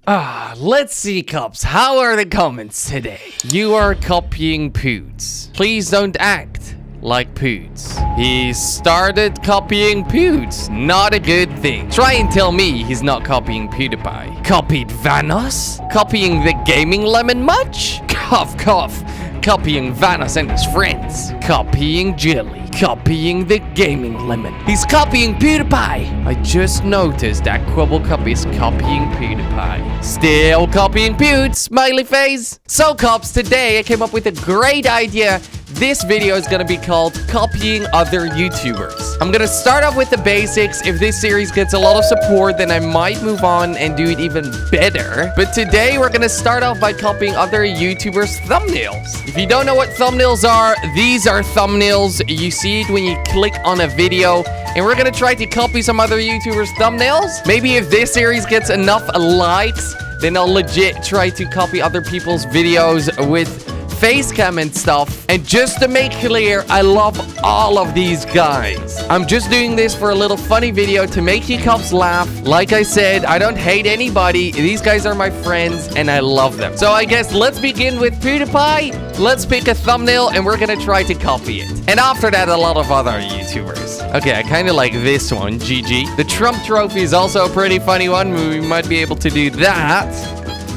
Let's see, cops. How are the comments today? You are copying Poots. Please don't act like Poots. He started copying Poots. Not a good thing. Try and tell me he's not copying PewDiePie. Copied Vanoss? Copying the Gaming Lemon much? Cough, cough. Copying Vanoss and his friends. Copying Jelly. Copying the Gaming Lemon. He's copying PewDiePie. I just noticed that Quibblecup is copying PewDiePie. Still copying Poots, smiley face. So cops, today I came up with a great idea. This video is gonna be called Copying Other YouTubers. I'm gonna start off with the basics. If this series gets a lot of support, then I might move on and do it even better. But today we're gonna start off by copying other YouTubers' thumbnails. If you don't know what thumbnails are, these are thumbnails. You see it when you click on a video. And we're gonna try to copy some other YouTubers' thumbnails. Maybe if this series gets enough likes, then I'll legit try to copy other people's videos with face cam and stuff. And just to make clear, I love all of these guys. I'm just doing this for a little funny video to make you cops laugh. Like I said, I don't hate anybody. These guys are my friends and I love them. So I guess let's begin with PewDiePie. Let's pick a thumbnail and we're gonna try to copy it. And after that, a lot of other YouTubers. Okay, I kind of like this one, GG. The Trump trophy is also a pretty funny one. We might be able to do that.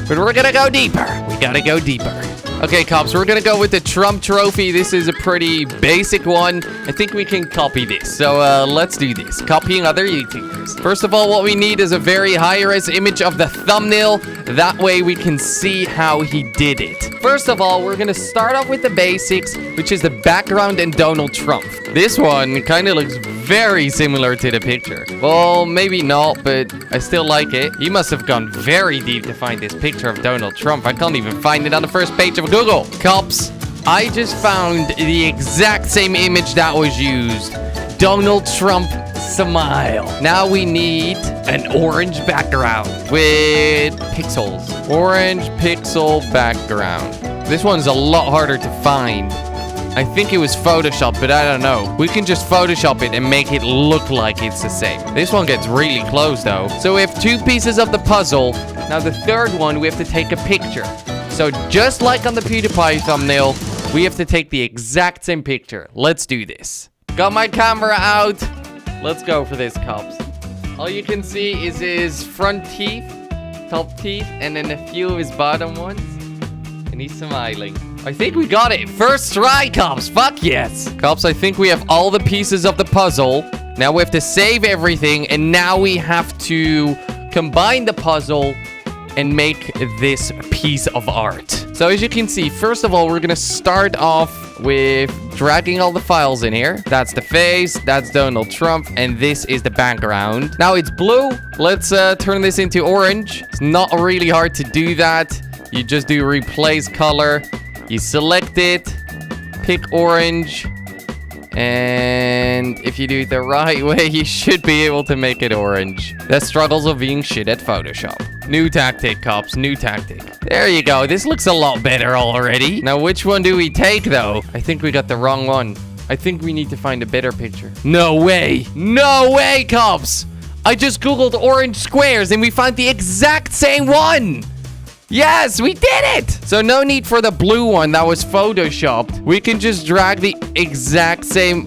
But we're gonna go deeper. We gotta go deeper. Okay, cops, we're gonna go with the Trump trophy. This is a pretty basic one. I think we can copy this. So, let's do this. Copying other YouTubers. First of all, what we need is a very high-res image of the thumbnail. That way we can see how he did it. First of all, we're gonna start off with the basics, which is the background and Donald Trump. This one kind of looks very similar to the picture. Well, maybe not, but I still like it. He must have gone very deep to find this picture of Donald Trump. I can't even find it on the first page of Google. Cops, I just found the exact same image that was used. Donald Trump smile. Now we need an orange background with pixels. Orange pixel background. This one's a lot harder to find. I think it was Photoshop, but I don't know. We can just Photoshop it and make it look like it's the same. This one gets really close though. So we have two pieces of the puzzle. Now the third one, we have to take a picture. So just like on the PewDiePie thumbnail, we have to take the exact same picture. Let's do this. Got my camera out. Let's go for this, cops. All you can see is his front teeth, top teeth, and then a few of his bottom ones. And he's smiling. I think we got it. First try, cops. Fuck yes. Cops, I think we have all the pieces of the puzzle. Now we have to save everything. And now we have to combine the puzzle and make this piece of art. So as you can see, first of all, we're gonna start off with dragging all the files in here. That's the face, that's Donald Trump, and this is the background. Now it's blue. Let's turn this into orange. It's not really hard to do that. You just do replace color. You select it, pick orange, and if you do it the right way, you should be able to make it orange. The struggles of being shit at Photoshop. New tactic, cops, new tactic. There you go. This looks a lot better already. Now, which one do we take, though? I think we got the wrong one. I think we need to find a better picture. No way. No way, cops. I just Googled orange squares, and we found the exact same one. Yes, we did it! So no need for the blue one that was photoshopped. We can just drag the exact same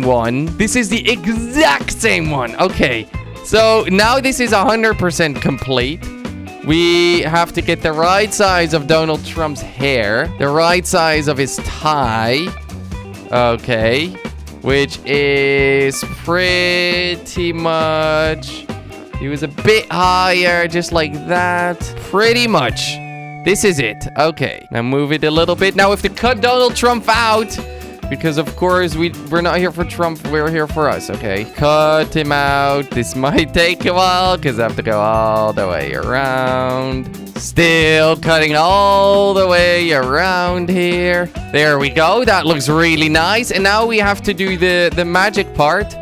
one. This is the exact same one. Okay, so now this is 100% complete. We have to get the right size of Donald Trump's hair, the right size of his tie. Okay, which is pretty much... He was a bit higher, just like that. Pretty much. This is it. Okay. Now move it a little bit. Now we have to cut Donald Trump out. Because, of course, we're not here for Trump. We're here for us, okay? Cut him out. This might take a while because I have to go all the way around. Still cutting all the way around here. There we go. That looks really nice. And now we have to do the magic part,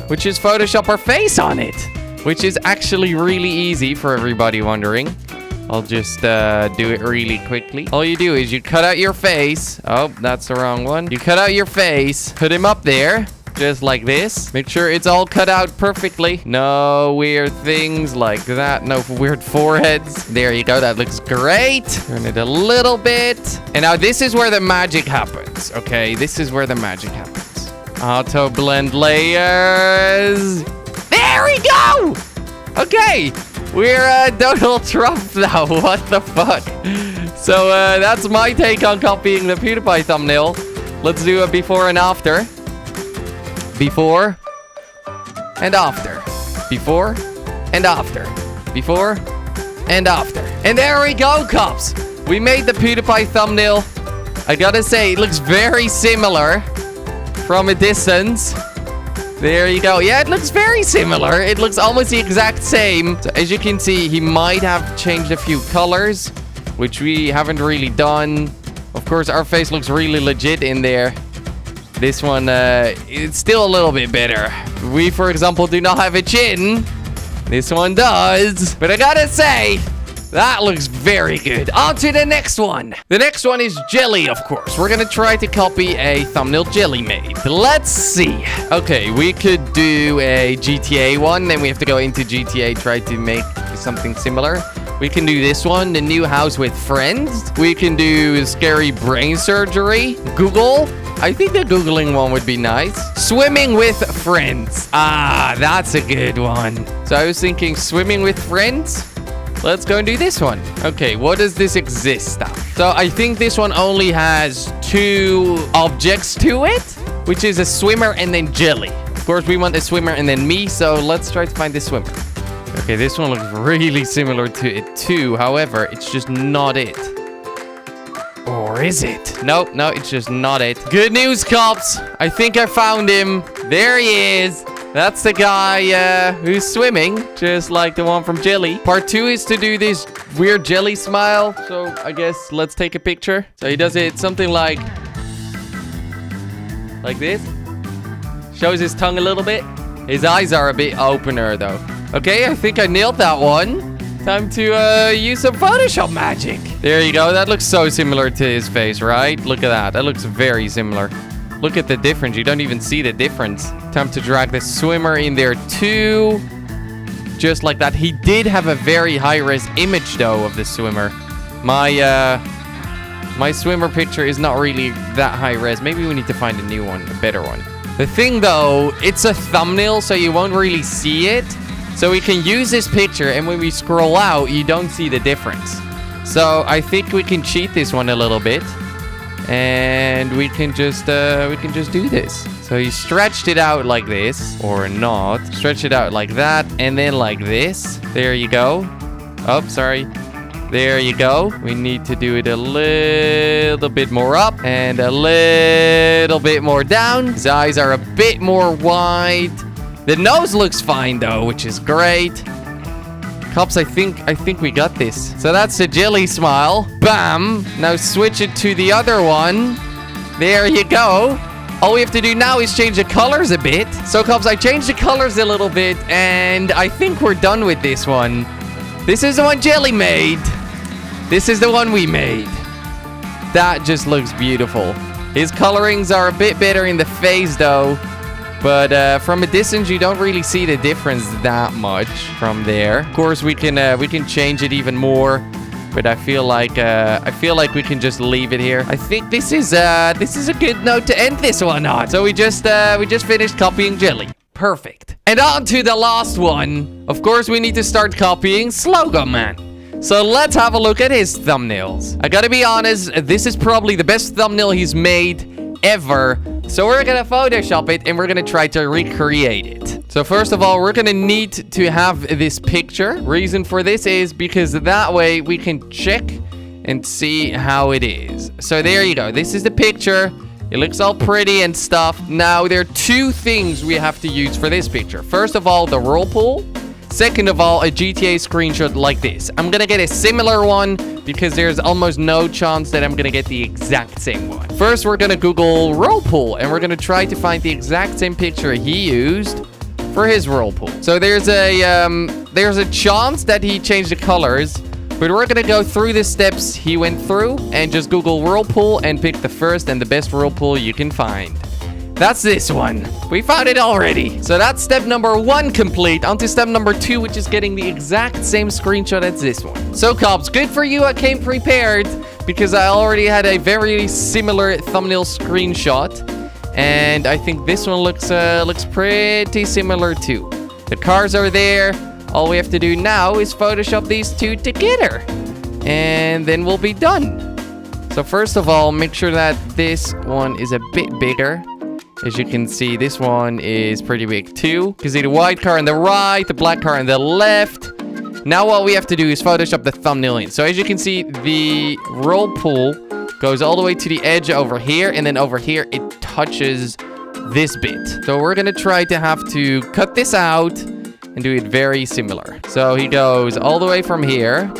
which is Photoshop our face on it. Which is actually really easy for everybody wondering. I'll just do it really quickly. All you do is you cut out your face. Oh, that's the wrong one. You cut out your face, put him up there. Just like this. Make sure it's all cut out perfectly. No weird things like that. No weird foreheads. There you go. That looks great. Turn it a little bit. And now this is where the magic happens. Okay, this is where the magic happens. Auto blend layers. There we go. Okay, we're Donald Trump now. What the fuck? So that's my take on copying the PewDiePie thumbnail. Let's do a before and after. Before and after. Before and after. Before and after. And there we go, cops. We made the PewDiePie thumbnail. I gotta say, it looks very similar from a distance. There you go. Yeah, it looks very similar. It looks almost the exact same. So as you can see, he might have changed a few colors, which we haven't really done. Of course, our face looks really legit in there. This one, it's still a little bit better. We, for example, do not have a chin. This one does. But I gotta say, that looks very good. On to the next one. The next one is Jelly, of course. We're gonna try to copy a thumbnail Jelly made. Let's see. Okay, we could do a GTA one. Then we have to go into GTA, try to make something similar. We can do this one, the new house with friends. We can do scary brain surgery. Google. I think the Googling one would be nice. Swimming with friends. Ah, that's a good one. So I was thinking swimming with friends. Let's go and do this one. Okay, what does this exist of? So I think this one only has 2 objects to it, which is a swimmer and then Jelly. Of course, we want a swimmer and then me, so let's try to find this swimmer. Okay, this one looks really similar to it too. However, it's just not it. Or is it? Nope, no, it's just not it. Good news, cops. I think I found him. There he is. That's the guy who's swimming, just like the one from Jelly. Part 2 is to do this weird Jelly smile. So I guess let's take a picture. So he does it something like this. Shows his tongue a little bit. His eyes are a bit opener though. Okay, I think I nailed that one. Time to use some Photoshop magic. There you go. That looks so similar to his face, right? Look at that. That looks very similar. Look at the difference. You don't even see the difference. Time to drag the swimmer in there too. Just like that. He did have a very high-res image though of the swimmer. My swimmer picture is not really that high-res. Maybe we need to find a new one, a better one. The thing though, it's a thumbnail, so you won't really see it. So we can use this picture, and when we scroll out, you don't see the difference. So I think we can cheat this one a little bit. And we can just do this. So you stretched it out like this, or not. Stretch it out like that, and then like this. There you go. Oh, sorry. There you go. We need to do it a little bit more up and a little bit more down. His eyes are a bit more wide. The nose looks fine though, which is great. Cops, I think we got this. So that's the Jelly smile. Bam. Now switch it to the other one. There you go. All we have to do now is change the colors a bit. So, cops, I changed the colors a little bit, and I think we're done with this one. This is the one Jelly made. This is the one we made. That just looks beautiful. His colorings are a bit better in the face, though. But from a distance, you don't really see the difference that much from there. Of course, we can change it even more. But I feel like we can just leave it here. I think this is a good note to end this one on. So we just finished copying Jelly. Perfect. And on to the last one. Of course, we need to start copying Slogo Man. So let's have a look at his thumbnails. I gotta be honest, this is probably the best thumbnail he's made ever. So we're gonna Photoshop it and we're gonna try to recreate it. So first of all, we're gonna need to have this picture. Reason for this is because that way we can check and see how it is. So there you go. This is the picture. It looks all pretty and stuff. Now, there are 2 things we have to use for this picture. First of all, the whirlpool. Second of all, a GTA screenshot like this. I'm gonna get a similar one because there's almost no chance that I'm gonna get the exact same one. First, we're gonna Google whirlpool and we're gonna try to find the exact same picture he used for his whirlpool. So there's a chance that he changed the colors, but we're gonna go through the steps he went through and just Google whirlpool and pick the first and the best whirlpool you can find. That's this one. We found it already. So that's step number 1 complete. On to step number 2, which is getting the exact same screenshot as this one. So, cops, good for you. I came prepared because I already had a very similar thumbnail screenshot. And I think this one looks pretty similar too. The cars are there. All we have to do now is Photoshop these two together. And then we'll be done. So first of all, make sure that this one is a bit bigger. As you can see, this one is pretty big too. You can see the white car on the right, the black car on the left. Now what we have to do is Photoshop the thumbnail in. So as you can see, the roll pull goes all the way to the edge over here. And then over here, it touches this bit. So we're going to try to have to cut this out and do it very similar. So he goes all the way from here.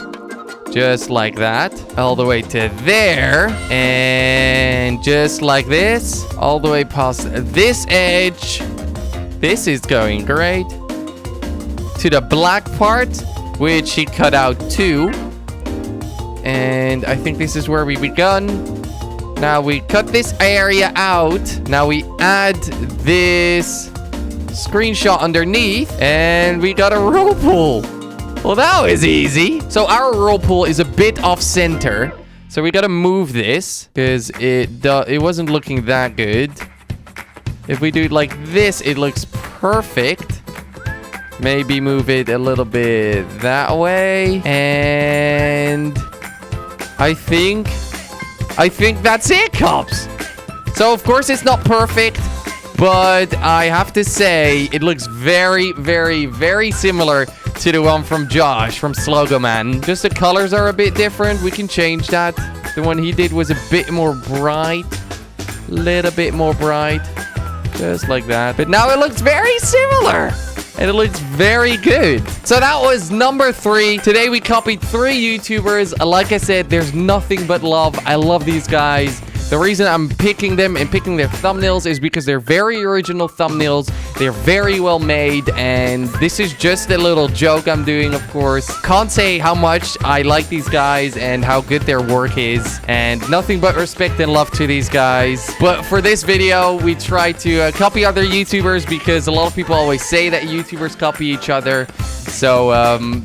Just like that. All the way to there. And just like this. All the way past this edge. This is going great. To the black part, which he cut out too. And I think this is where we begun. Now we cut this area out. Now we add this screenshot underneath. And we got a roll pull. Well, that was easy. So our roll pull is a bit off center. So we gotta move this because it wasn't looking that good. If we do it like this, it looks perfect. Maybe move it a little bit that way. And I think that's it, cops. So of course it's not perfect, but I have to say it looks very, very, very similar to the one from Josh from Slogo Man. Just the colors are a bit different. We can change that. The one he did was a bit more bright. Little bit more bright. Just like that. But now it looks very similar. And it looks very good. So that was number 3. Today we copied 3 YouTubers. Like I said, there's nothing but love. I love these guys. The reason I'm picking them and picking their thumbnails is because they're very original thumbnails. They're very well made, and this is just a little joke I'm doing, of course. Can't say how much I like these guys and how good their work is, and nothing but respect and love to these guys. But for this video, we try to copy other YouTubers because a lot of people always say that YouTubers copy each other. So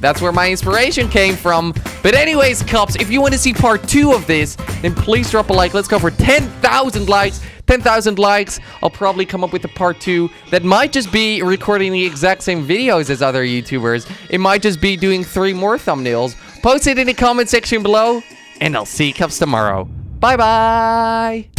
that's where my inspiration came from. But anyways, cops, if you want to see part 2 of this, then please drop a like. Let's go for 10,000 likes. 10,000 likes. I'll probably come up with a part 2 that might just be recording the exact same videos as other YouTubers. It might just be doing 3 more thumbnails. Post it in the comment section below, and I'll see you cops tomorrow. Bye-bye.